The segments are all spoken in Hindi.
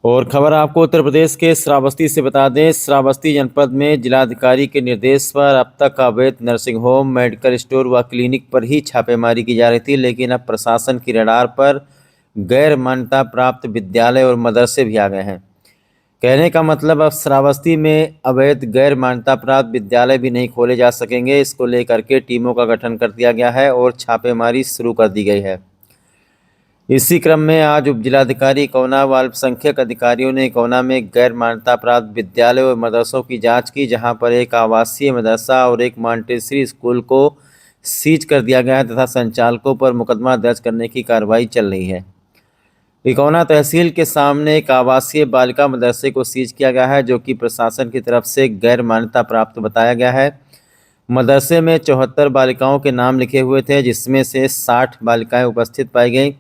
और खबर आपको उत्तर प्रदेश के श्रावस्ती से बता दें। श्रावस्ती जनपद में जिलाधिकारी के निर्देश पर अब तक अवैध नर्सिंग होम, मेडिकल स्टोर व क्लिनिक पर ही छापेमारी की जा रही थी, लेकिन अब प्रशासन की रडार पर गैर मान्यता प्राप्त विद्यालय और मदरसे भी आ गए हैं। कहने का मतलब अब श्रावस्ती में अवैध गैर मान्यता प्राप्त विद्यालय भी नहीं खोले जा सकेंगे। इसको लेकर के टीमों का गठन कर दिया गया है और छापेमारी शुरू कर दी गई है। इसी क्रम में आज उपजिलाधिकारी इकौना व अल्पसंख्यक अधिकारियों ने इकौना में गैर मान्यता प्राप्त विद्यालयों और मदरसों की जांच की, जहां पर एक आवासीय मदरसा और एक मॉन्टेसरी स्कूल को सीज कर दिया गया है तथा संचालकों पर मुकदमा दर्ज करने की कार्रवाई चल रही है। इकौना तहसील के सामने एक आवासीय बालिका मदरसे को सीज किया गया है, जो कि प्रशासन की तरफ से गैर मान्यता प्राप्त बताया गया है। मदरसे में 74 बालिकाओं के नाम लिखे हुए थे, जिसमें से 60 बालिकाएं उपस्थित पाई गईं।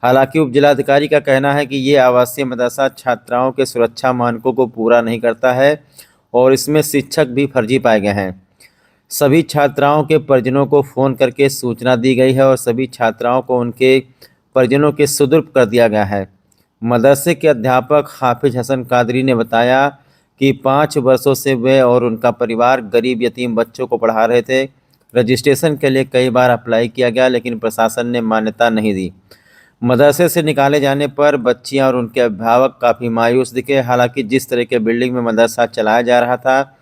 हालांकि उपजिलाधिकारी का कहना है कि ये आवासीय मदरसा छात्राओं के सुरक्षा मानकों को पूरा नहीं करता है और इसमें शिक्षक भी फर्जी पाए गए हैं। सभी छात्राओं के परिजनों को फ़ोन करके सूचना दी गई है और सभी छात्राओं को उनके परिजनों के सुपुर्द कर दिया गया है। मदरसे के अध्यापक हाफिज हसन कादरी ने बताया कि 5 वर्षों से वे और उनका परिवार गरीब यतीम बच्चों को पढ़ा रहे थे। रजिस्ट्रेशन के लिए कई बार अप्लाई किया गया, लेकिन प्रशासन ने मान्यता नहीं दी। मदरसे से निकाले जाने पर बच्चियां और उनके अभिभावक काफ़ी मायूस दिखे। हालांकि जिस तरह के बिल्डिंग में मदरसा चलाया जा रहा था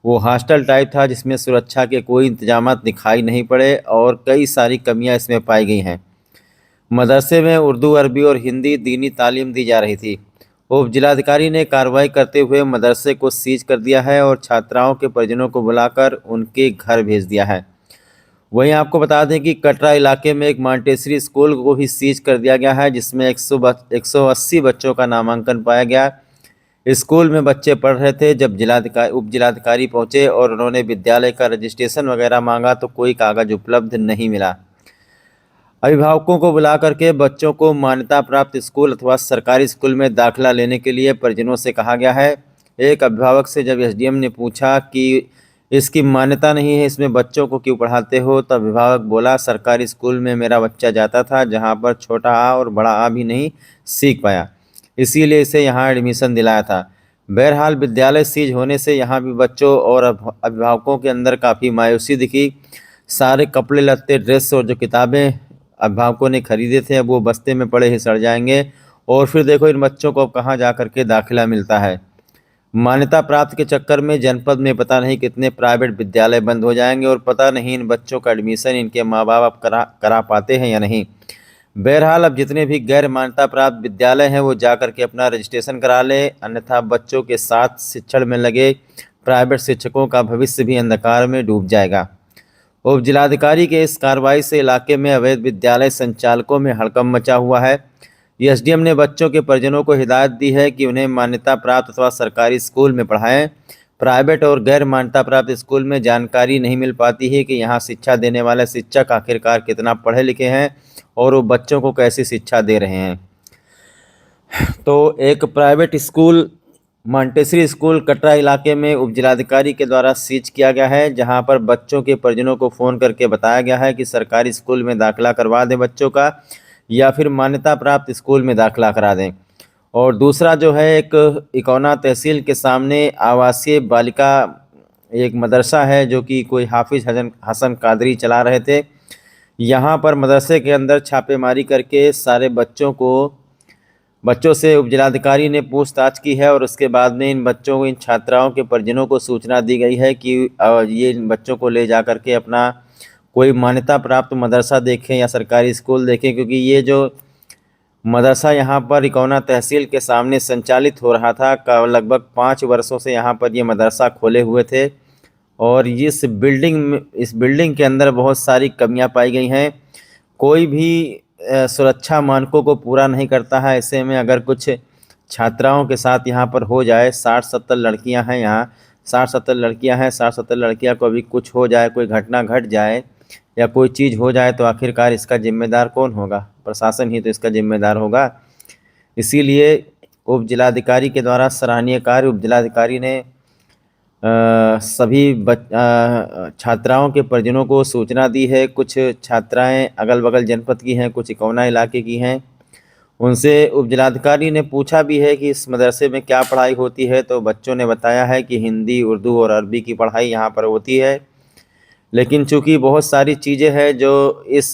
वो हॉस्टल टाइप था, जिसमें सुरक्षा के कोई इंतजाम दिखाई नहीं पड़े और कई सारी कमियां इसमें पाई गई हैं। मदरसे में उर्दू, अरबी और हिंदी दीनी तालीम दी जा रही थी। उप जिलाधिकारी ने कार्रवाई करते हुए मदरसे को सीज कर दिया है और छात्राओं के परिजनों को बुलाकर उनके घर भेज दिया है। वहीं आपको बता दें कि कटरा इलाके में एक मॉन्टेसरी स्कूल को भी सीज कर दिया गया है, जिसमें 180 बच्चों का नामांकन पाया गया। स्कूल में बच्चे पढ़ रहे थे। जब उप जिलाधिकारी पहुंचे और उन्होंने विद्यालय का रजिस्ट्रेशन वगैरह मांगा तो कोई कागज उपलब्ध नहीं मिला। अभिभावकों को बुला करके बच्चों को मान्यता प्राप्त स्कूल अथवा सरकारी स्कूल में दाखिला लेने के लिए परिजनों से कहा गया है। एक अभिभावक से जब एसडीएम ने पूछा कि इसकी मान्यता नहीं है, इसमें बच्चों को क्यों पढ़ाते हो, तब अभिभावक बोला सरकारी स्कूल में मेरा बच्चा जाता था, जहां पर छोटा आ और बड़ा आ भी नहीं सीख पाया, इसीलिए इसे यहाँ एडमिशन दिलाया था। बहरहाल विद्यालय सीज होने से यहाँ भी बच्चों और अभिभावकों के अंदर काफ़ी मायूसी दिखी। सारे कपड़े लत्ते, ड्रेस और जो किताबें अभिभावकों ने खरीदे थे अब वो बस्ते में पड़े ही सड़ जाएंगे और फिर देखो इन बच्चों को अब कहाँ जा कर के दाखिला मिलता है। मान्यता प्राप्त के चक्कर में जनपद में पता नहीं कितने प्राइवेट विद्यालय बंद हो जाएंगे और पता नहीं इन बच्चों का एडमिशन इनके माँ बाप अब करा पाते हैं या नहीं। बहरहाल अब जितने भी गैर मान्यता प्राप्त विद्यालय हैं वो जा कर के अपना रजिस्ट्रेशन करा लें, अन्यथा बच्चों के साथ शिक्षण में लगे प्राइवेट शिक्षकों का भविष्य भी अंधकार में डूब जाएगा। उप जिलाधिकारी के इस कार्रवाई से इलाके में अवैध विद्यालय संचालकों में हड़कंप मचा हुआ है। एसडीएम ने बच्चों के परिजनों को हिदायत दी है कि उन्हें मान्यता प्राप्त अथवा सरकारी स्कूल में पढ़ाएं। प्राइवेट और गैर मान्यता प्राप्त स्कूल में जानकारी नहीं मिल पाती है कि यहाँ शिक्षा देने वाले शिक्षक आखिरकार कितना पढ़े लिखे हैं और वो बच्चों को कैसी शिक्षा दे रहे हैं। तो एक private school Montessori school Katra इलाके में उपजिलाधिकारी के द्वारा सीज किया गया है, जहां पर बच्चों के परिजनों को फ़ोन करके बताया गया है कि सरकारी स्कूल में दाखिला करवा दें बच्चों का या फिर मान्यता प्राप्त स्कूल में दाखिला करा दें। और दूसरा जो है एक इकौना तहसील के सामने आवासीय बालिका एक मदरसा है, जो कि कोई हाफिज हसन कादरी चला रहे थे। यहाँ पर मदरसे के अंदर छापेमारी करके सारे बच्चों से उपजिलाधिकारी ने पूछताछ की है और उसके बाद में इन छात्राओं के परिजनों को सूचना दी गई है कि ये इन बच्चों को ले जा करके अपना कोई मान्यता प्राप्त मदरसा देखें या सरकारी स्कूल देखें, क्योंकि ये जो मदरसा यहाँ पर इकौना तहसील के सामने संचालित हो रहा था का लगभग 5 वर्षों से यहाँ पर ये मदरसा खोले हुए थे और इस बिल्डिंग के अंदर बहुत सारी कमियाँ पाई गई हैं। कोई भी सुरक्षा मानकों को पूरा नहीं करता है। ऐसे में अगर कुछ छात्राओं के साथ यहाँ पर हो जाए, 60-70 लड़कियाँ हैं यहाँ, 60-70 लड़कियाँ हैं, 60-70 लड़कियाँ को अभी कुछ हो जाए, कोई घटना घट जाए या कोई चीज़ हो जाए तो आखिरकार इसका जिम्मेदार कौन होगा? प्रशासन ही तो इसका जिम्मेदार होगा। इसीलिए उप जिलाधिकारी के द्वारा सराहनीय कार्य। उप जिलाधिकारी ने सभी छात्राओं के परिजनों को सूचना दी है। कुछ छात्राएं अगल बगल जनपद की हैं, कुछ इकौना इलाके की हैं। उनसे उपजिलाधिकारी ने पूछा भी है कि इस मदरसे में क्या पढ़ाई होती है, तो बच्चों ने बताया है कि हिंदी, उर्दू और अरबी की पढ़ाई यहाँ पर होती है। लेकिन चूँकि बहुत सारी चीज़ें हैं जो इस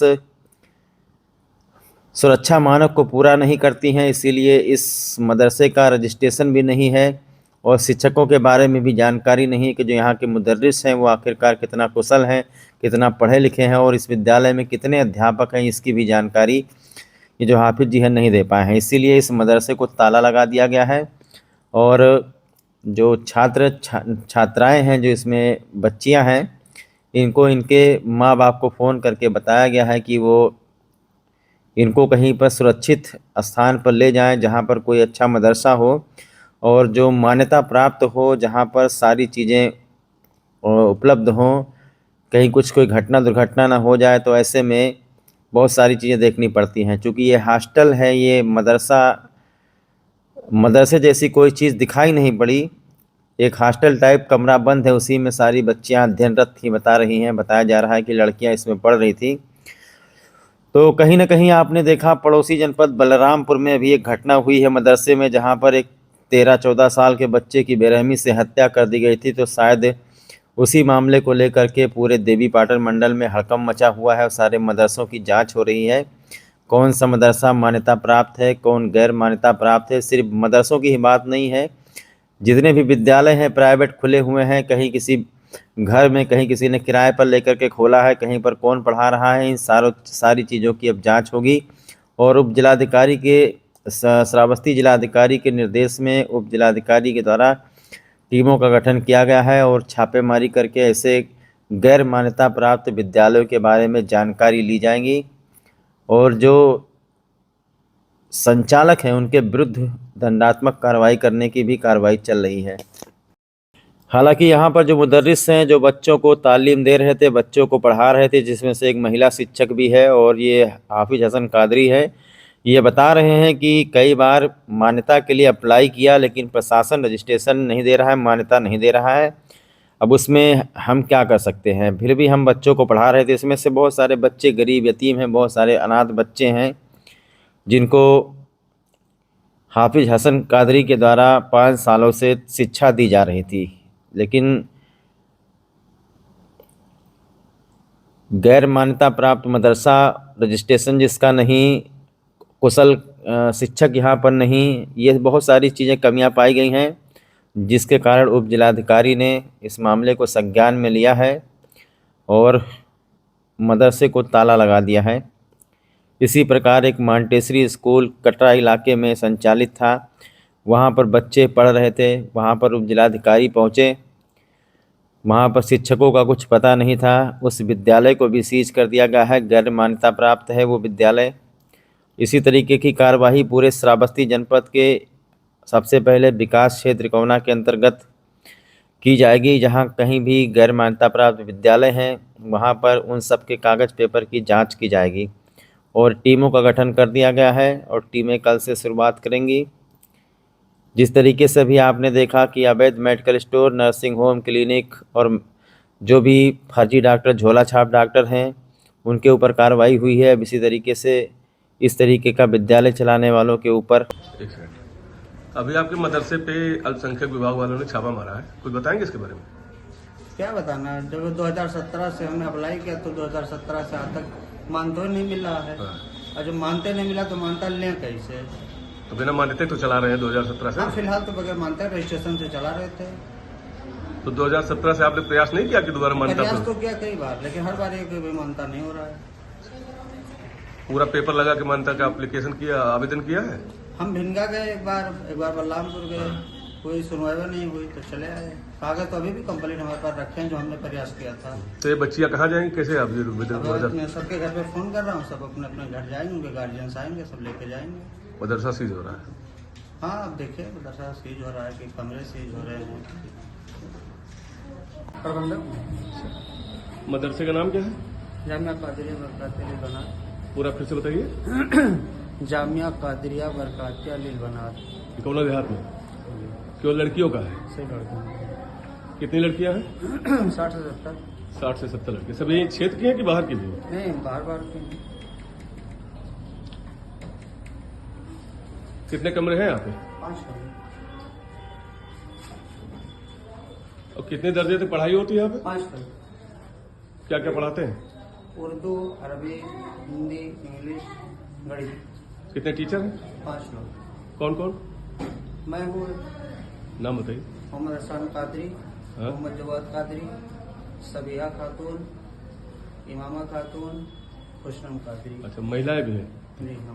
सुरक्षा मानक को पूरा नहीं करती हैं, इसीलिए इस मदरसे का रजिस्ट्रेशन भी नहीं है और शिक्षकों के बारे में भी जानकारी नहीं है कि जो यहाँ के मुदर्रिस हैं वो आखिरकार कितना कुशल हैं, कितना पढ़े लिखे हैं और इस विद्यालय में कितने अध्यापक हैं, इसकी भी जानकारी ये जो हाफिज़ जी हैं नहीं दे पाए हैं। इसीलिए इस मदरसे को ताला लगा दिया गया है और जो छात्राएँ हैं, जो इसमें बच्चियाँ हैं, इनको इनके माँ बाप को फ़ोन करके बताया गया है कि वो इनको कहीं पर सुरक्षित स्थान पर ले जाएं, जहां पर कोई अच्छा मदरसा हो और जो मान्यता प्राप्त हो, जहां पर सारी चीज़ें उपलब्ध हों, कहीं कुछ कोई घटना दुर्घटना ना हो जाए। तो ऐसे में बहुत सारी चीज़ें देखनी पड़ती हैं। चूँकि ये हॉस्टल है, ये मदरसे जैसी कोई चीज़ दिखाई नहीं पड़ी। एक हॉस्टल टाइप कमरा बंद है, उसी में सारी बच्चियाँ अध्ययनरत थी, बताया जा रहा है कि लड़कियाँ इसमें पढ़ रही थी। तो कहीं न कहीं आपने देखा पड़ोसी जनपद बलरामपुर में अभी एक घटना हुई है मदरसे में, जहां पर एक 13-14 साल के बच्चे की बेरहमी से हत्या कर दी गई थी। तो शायद उसी मामले को लेकर के पूरे देवीपाटन मंडल में हड़कंप मचा हुआ है और सारे मदरसों की जांच हो रही है। कौन सा मदरसा मान्यता प्राप्त है, कौन गैर मान्यता प्राप्त है। सिर्फ मदरसों की ही बात नहीं है, जितने भी विद्यालय हैं प्राइवेट खुले हुए हैं, कहीं किसी घर में, कहीं किसी ने किराए पर लेकर के खोला है, कहीं पर कौन पढ़ा रहा है, इन सारी चीज़ों की अब जांच होगी। और उप जिलाधिकारी के श्रावस्ती जिलाधिकारी के निर्देश में उप जिलाधिकारी के द्वारा टीमों का गठन किया गया है और छापेमारी करके ऐसे गैर मान्यता प्राप्त विद्यालयों के बारे में जानकारी ली जाएगी और जो संचालक हैं उनके विरुद्ध दंडात्मक कार्रवाई करने की भी कार्रवाई चल रही है। हालांकि यहाँ पर जो मुदर्रिस हैं, जो बच्चों को तालीम दे रहे थे, बच्चों को पढ़ा रहे थे, जिसमें से एक महिला शिक्षक भी है और ये हाफिज़ हसन कादरी है, ये बता रहे हैं कि कई बार मान्यता के लिए अप्लाई किया लेकिन प्रशासन रजिस्ट्रेशन नहीं दे रहा है, मान्यता नहीं दे रहा है। अब उसमें हम क्या कर सकते हैं, फिर भी हम बच्चों को पढ़ा रहे थे। इसमें से बहुत सारे बच्चे गरीब यतीम हैं, बहुत सारे अनाथ बच्चे हैं जिनको हाफिज़ हसन कादरी के द्वारा 5 सालों से शिक्षा दी जा रही थी, लेकिन गैर मान्यता प्राप्त मदरसा, रजिस्ट्रेशन जिसका नहीं, कुशल शिक्षक यहाँ पर नहीं, ये बहुत सारी चीज़ें कमियां पाई गई हैं, जिसके कारण उप जिलाधिकारी ने इस मामले को संज्ञान में लिया है और मदरसे को ताला लगा दिया है। इसी प्रकार एक मांटेसरी स्कूल कटरा इलाके में संचालित था, वहाँ पर बच्चे पढ़ रहे थे, वहाँ पर उप जिलाधिकारी पहुँचे, वहाँ पर शिक्षकों का कुछ पता नहीं था। उस विद्यालय को भी सीज कर दिया गया है, गैर मान्यता प्राप्त है वो विद्यालय। इसी तरीके की कार्यवाही पूरे श्रावस्ती जनपद के सबसे पहले विकास क्षेत्र त्रिकोना के अंतर्गत की जाएगी। जहाँ कहीं भी गैर मान्यता प्राप्त विद्यालय हैं, वहाँ पर उन सब के कागज़ पेपर की जांच की जाएगी और टीमों का गठन कर दिया गया है और टीमें कल से शुरुआत करेंगी। जिस तरीके से भी आपने देखा कि अवैध medical store, nursing home, clinic और जो भी फर्जी डॉक्टर, झोला छाप डॉक्टर हैं, उनके ऊपर कार्रवाई हुई है। अब इसी तरीके से इस तरीके का विद्यालय चलाने वालों के ऊपर। एक सेकंड, अभी आपके मदरसे पे अल्पसंख्यक विभाग वालों ने छापा मारा है, कुछ बताएंगे इसके बारे में? क्या बताना है, जब 2017 से हमने अप्लाई किया तो 2017 से आज तक मानता ही नहीं मिला है। और जब मानते नहीं मिला तो मानता लें कैसे? तो बिना मान्यता तो चला रहे हैं 2017 से? हाँ, फिलहाल तो बगैर मानता रजिस्ट्रेशन से चला रहे थे। तो 2017 से आपने प्रयास नहीं किया कि दोबारा मान्यता? प्रयास तो किया कई बार, लेकिन हर बार एक भी मानता नहीं हो रहा है। पूरा पेपर लगा के मान्यता का एप्लीकेशन किया, आवेदन किया है? हम भिनगा गए एक बार बलरामपुर गए, कोई सुनवाई नहीं हुई तो चले आए। कागज तो अभी भी कंप्लीट हमारे पास रखे हैं, जो हमने प्रयास किया था। तो ये बच्चियाँ कहाँ जाएंगी, कैसे? आप मैं सबके घर पे फोन कर रहा हूँ, सब अपने अपने घर जाएंगे, उनके गार्जियंस आएंगे, सब लेके जाएंगे। मदरसा सीज हो रहा है? हाँ, अब देखिए मदरसा सीज हो रहा है कि कमरे सीज हो रहे हैं। प्रबंधक मदरसे का नाम क्या है? जामिया कादरिया बरकातिया बनात। पूरा फिर से बताइए। जामिया कादरिया बरकातिया बनात। कौन देहात में? क्यों लड़कियों का है? सही लड़के कितनी लड़कियां हैं? 60 से 70। 60 से 70 लड़के। सब यही क्षेत्र की हैं कि बाहर की भी? नहीं, बाहर के। कितने कमरे हैं यहाँ पे 5 कमरे, और कितने दर्जे तक पढ़ाई होती है यहाँ पे? 5 कमरे। क्या क्या पढ़ाते हैं? उर्दू, अरबी, हिंदी, इंग्लिश, गणित। कितने टीचर हैं? 5 लोग। कौन कौन? मैं हूँ नाम बताइए। मोहम्मद हसन कादरी, हाँ? मोहम्मद जवाद कादरी, सबिया खातून, इमामा खातून, खुशनम कादरी। अच्छा, महिलाएं भी हैं? जी हाँ,